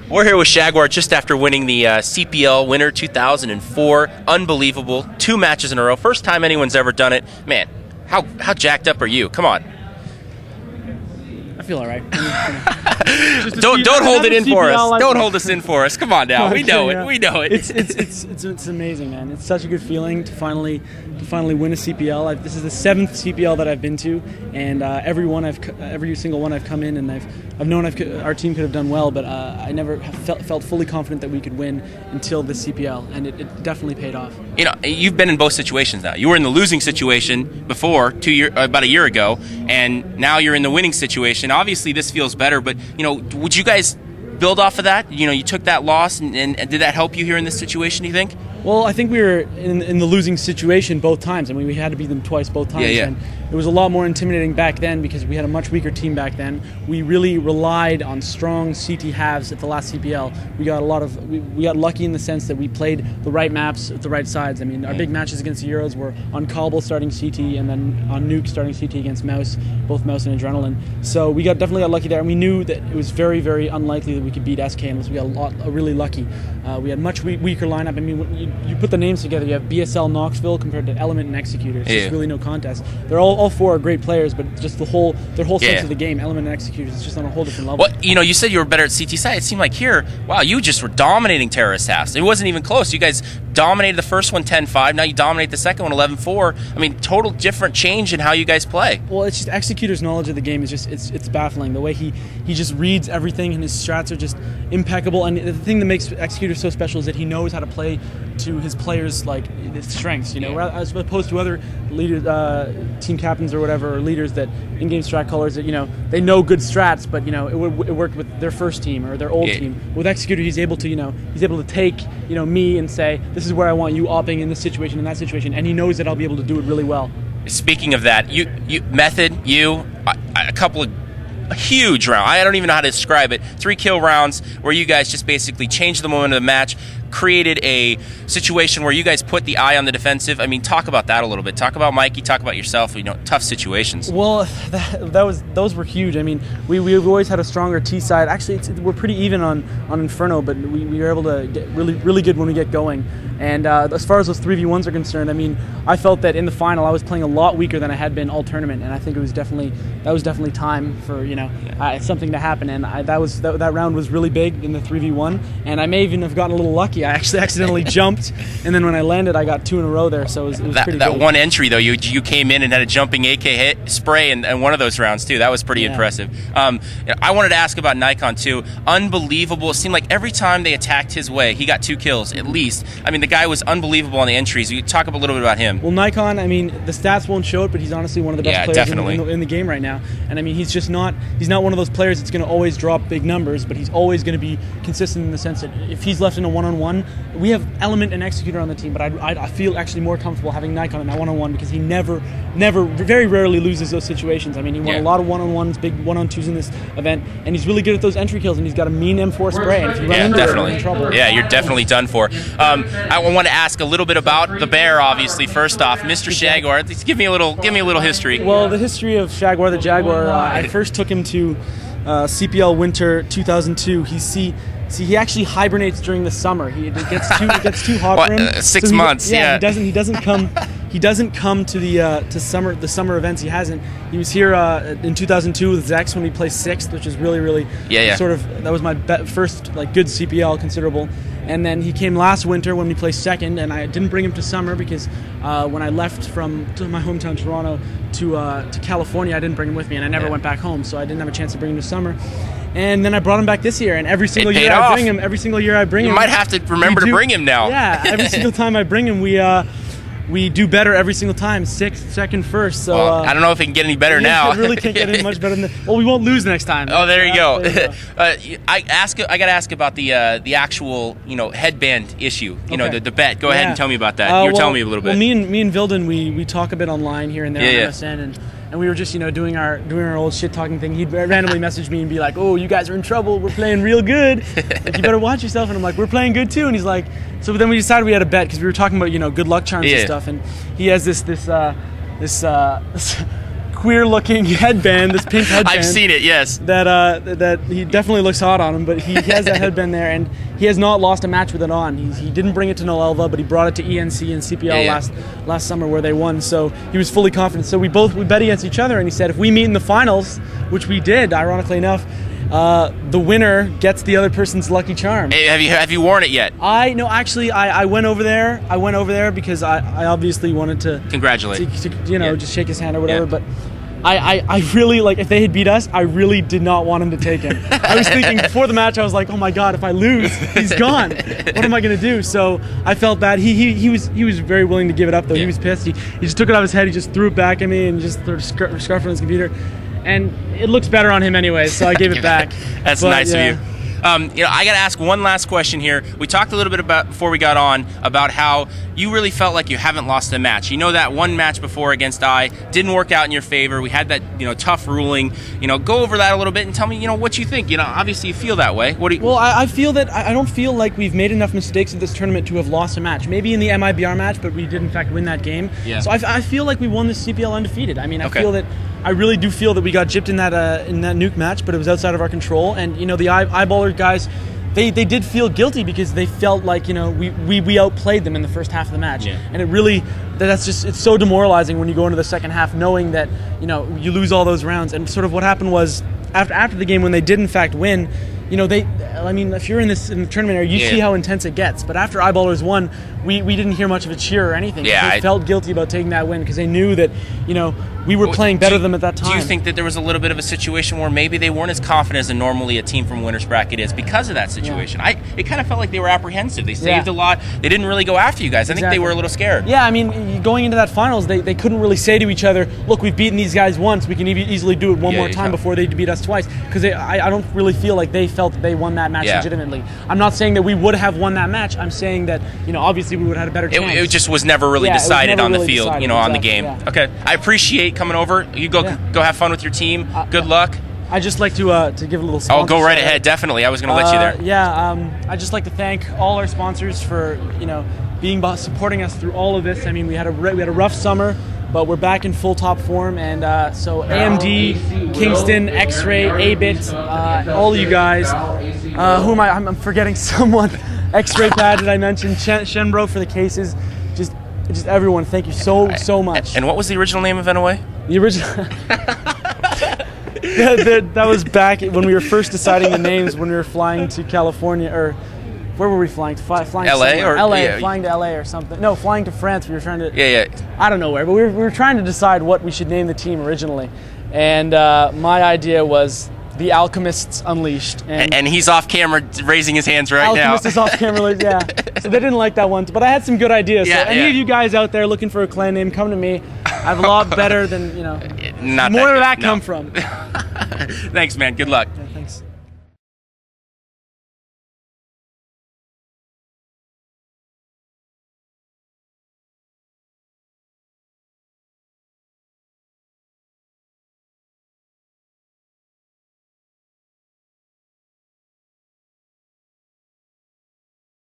We're here with shaGuar just after winning the CPL Winter 2004. Unbelievable. 2 matches in a row. First time anyone's ever done it. Man, how jacked up are you? Come on. I feel all right. Don't hold it in for us. Don't hold us in for us. Come on now. We know it. We know it. It's amazing, man. It's such a good feeling to finally win a CPL. This is the 7th CPL that I've been to, and every single one I've come in, and I've known our team could have done well, but I never felt fully confident that we could win until this CPL, and it definitely paid off. You know, you've been in both situations now. You were in the losing situation before, about a year ago, and now you're in the winning situation. Obviously, this feels better, but you know, would you guys build off of that? You know, you took that loss, and did that help you here in this situation, you think? Well, I think we were in the losing situation both times. I mean, we had to beat them twice both times. Yeah. And it was a lot more intimidating back then because we had a much weaker team back then. We really relied on strong CT halves at the last CPL. We got lucky in the sense that we played the right maps at the right sides. I mean, our big matches against the Euros were on Cobble starting CT and then on Nuke starting CT against Mouse, both Mouse and Adrenaline. So we definitely got lucky there, and we knew that it was very, very unlikely that we could beat SK unless we got really lucky. We had much weaker lineup. I mean, you put the names together, you have BSL Knoxville compared to Element and Executor. It's just really no contest. They're all 4 are great players, but just their whole sense of the game, Element and Executor, is just on a whole different level. Well, you know, you said you were better at CT side. It seemed like here, wow, you just were dominating terrorist halves. It wasn't even close. You guys dominated the first one 10-5. Now you dominate the second one 11-4. I mean, total different change in how you guys play. Well, it's just Executor's knowledge of the game is just it's baffling. The way he just reads everything, and his strats are just impeccable. And the thing that makes Executor so special is that he knows how to play to his players' strengths, you know, as opposed to other leaders, team captains or whatever, or leaders that in-game strat callers that, you know, they know good strats, but, you know, it worked with their first team or their old team. With Executor, he's able to take, you know, me and say, this is where I want you opping in this situation, in that situation, and he knows that I'll be able to do it really well. Speaking of that, a couple of huge round. I don't even know how to describe it. 3 kill rounds where you guys just basically changed the moment of the match, created a situation where you guys put the eye on the defensive. I mean, talk about that a little bit. Talk about Mikey. Talk about yourself. You know, tough situations. Well, those were huge. I mean, we've always had a stronger T side. Actually, we're pretty even on Inferno, but we were able to get really good when we get going. And as far as those 3v1s are concerned, I mean, I felt that in the final I was playing a lot weaker than I had been all tournament, and I think that was definitely time for, you know, something to happen. And that round was really big in the 3v1, and I may even have gotten a little lucky. I actually accidentally jumped, and then when I landed, I got 2 in a row there. So it was pretty that good. One entry though, you came in and had a jumping AK hit spray in one of those rounds too. That was pretty impressive. I wanted to ask about Nikon too. Unbelievable. It seemed like every time they attacked his way, he got 2 kills at least. I mean, the guy was unbelievable on the entries. You talk a little bit about him. Well, Nikon, I mean, the stats won't show it, but he's honestly one of the best players in the game right now. And I mean, he's not one of those players that's going to always drop big numbers, but he's always going to be consistent in the sense that if he's left in a one-on-one, we have Element and Executor on the team, but I feel actually more comfortable having Nikon in that one-on-one because he never, very rarely loses those situations. I mean, he won a lot of one-on-ones, big one-on-twos in this event, and he's really good at those entry kills, and he's got a mean M4 spray, and if you run into it, you're in trouble. Yeah, you're definitely done for. I want to ask a little bit about the Bear, obviously. First off, Mr. shaGuar, give me a little history. Well, the history of shaGuar the Jaguar, I first took him to CPL Winter 2002. He actually hibernates during the summer. It gets too hot for him. 6 months. Yeah, he doesn't come. He doesn't come to the summer events. He hasn't. He was here in 2002 with Zex when we placed 6th, which is really sort of, that was my first good CPL considerable. And then he came last winter when we placed 2nd, and I didn't bring him to summer because when I left from my hometown Toronto to California, I didn't bring him with me, and I never went back home, so I didn't have a chance to bring him to summer. And then I brought him back this year, and every single year I bring him. You might have to remember to bring him now. Yeah, every single time I bring him, we do better every single time. 6th, 2nd, 1st. So I don't know if it can get any better now. It really can't get any much better than that. Well, we won't lose next time. Oh, there you go. I got to ask about the actual headband issue. The bet. Go ahead and tell me about that. You were telling me a little bit. Well, me and Vilden, we talk a bit online here and there on MSN, and we were just doing our old shit talking thing. He'd randomly message me and be like, "Oh, you guys are in trouble. We're playing real good. Like, you better watch yourself." And I'm like, "We're playing good too." And he's like, so then we decided we had a bet because we were talking about good luck charms and stuff. And he has this queer-looking headband, this pink headband. I've seen it, yes. That he definitely looks hot on him, but he has that headband there, and he has not lost a match with it on. He didn't bring it to NOA, but he brought it to ENC and CPL last summer where they won. So he was fully confident. So we bet against each other, and he said if we meet in the finals, which we did, ironically enough, the winner gets the other person's lucky charm. Hey, have you worn it yet? I went over there. I went over there because I obviously wanted to congratulate, just shake his hand or whatever. But I really, like, if they had beat us, I really did not want him to take him. I was thinking before the match, I was like, oh my God, if I lose, he's gone. What am I gonna do? So I felt bad. He was very willing to give it up though. He was pissed. He just took it off his head. He just threw it back at me and just threw a scarf on his computer. And it looks better on him anyway, so I gave it back. That's nice of you. I got to ask one last question here. We talked a little bit about before we got on about how you really felt like you haven't lost a match. That one match before against I didn't work out in your favor. We had that tough ruling. Go over that a little bit and tell me what you think. Obviously you feel that way. What do you? Well, I feel that I don't feel like we've made enough mistakes at this tournament to have lost a match. Maybe in the MIBR match, but we did in fact win that game. Yeah. So I feel like we won this CPL undefeated. I mean, I really do feel that we got gypped in that nuke match, but it was outside of our control. And the eyeballer guys, they did feel guilty because they felt like we outplayed them in the first half of the match. Yeah. And it really it's so demoralizing when you go into the second half knowing that you lose all those rounds. And sort of what happened was after the game when they did in fact win, if you're in the tournament area, you see how intense it gets. But after Eyeballers won, we didn't hear much of a cheer or anything. Yeah, they felt guilty about taking that win because they knew that we were playing better than them at that time. Do you think that there was a little bit of a situation where maybe they weren't as confident as normally a team from winner's bracket is because of that situation? Yeah. It kind of felt like they were apprehensive. They saved a lot. They didn't really go after you guys. I think they were a little scared. Yeah, I mean, going into that finals, they couldn't really say to each other, "Look, we've beaten these guys once. We can easily do it one more time before they beat us twice." Because I don't really feel like they felt that they won that match legitimately. I'm not saying that we would have won that match. I'm saying that obviously we would have had a better chance. It just was never really decided on the field, on the game. Yeah. Okay, I appreciate coming over. You go have fun with your team. Good luck. I'd just like to give a little sponsor. Oh, go right ahead. Definitely. I was going to let you there. I'd just like to thank all our sponsors for supporting us through all of this. I mean, we had a rough summer, but we're back in full top form, and so AMD, Kingston, X-Ray, A-Bit, all of you guys. Who am I? I'm forgetting someone. X-Ray Pad, did I mention? Shenbro for the cases. Just everyone, thank you so much. And what was the original name of NOA? The original. that was back when we were first deciding the names when we were flying to California, or where were we flying? Flying LA or LA, flying to LA or something. No, flying to France. We were trying to. I don't know where, but we were trying to decide what we should name the team originally, and my idea was The Alchemists Unleashed. And he's off camera raising his hands right now. Alchemist is off camera, yeah. So they didn't like that one, but I had some good ideas. So any of you guys out there looking for a clan name, come to me. I have a lot better than, Not more where that come from. Thanks, man. Good luck.